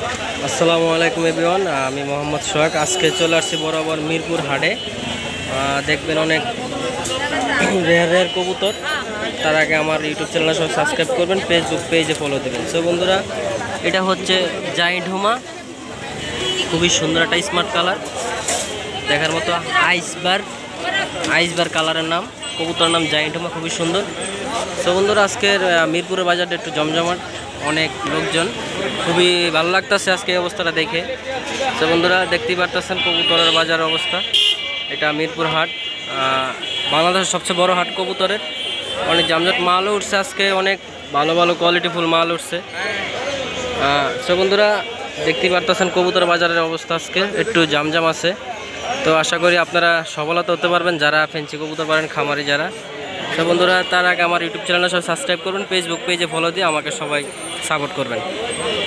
আসসালামু আলাইকুম এভরিওয়ান, আমি মোহাম্মদ সোহাগ। আজকে চলে আসছি বরাবর মিরপুর হাটে। দেখবেন অনেক রেয়ার রেয়ার কবুতর। তার আগে আমার ইউটিউব চ্যানেল সব সাবস্ক্রাইব করবেন, ফেসবুক পেজে ফলো দেবেন। সো বন্ধুরা, এটা হচ্ছে জায়েন্ট হুমা, খুবই সুন্দর একটা স্মার্ট কালার, দেখার মতো। আইসবার কালারের নাম, কবুতরের নাম জায়েন্ট হুমা, খুবই সুন্দর। সো বন্ধুরা, আজকের মিরপুরের বাজারটা একটু জমজমাট, অনেক লোকজন, খুবই ভালো লাগতেছে আজকে এই অবস্থাটা দেখে। তো বন্ধুরা, দেখতেই পারতেছেন কবুতরের বাজারের অবস্থা। এটা মিরপুর হাট, বাংলাদেশের সবচেয়ে বড় হাট কবুতরের। অনেক জামজট মালও উঠছে আজকে, অনেক ভালো ভালো কোয়ালিটিফুল মাল উঠছে। তো বন্ধুরা, দেখতেই পারতেছেন কবুতর বাজারের অবস্থা আজকে একটু জামজাম আছে। তো আশা করি আপনারা সফলতা হতে পারবেন যারা ফেন্সি কবুতর পারেন, খামারি যারা। তো বন্ধুরা, তার আগে আমার ইউটিউব চ্যানেলে সব সাবস্ক্রাইব করবেন, ফেসবুক পেজে ফলো দিয়ে আমাকে সবাই সাপোর্ট করবেন।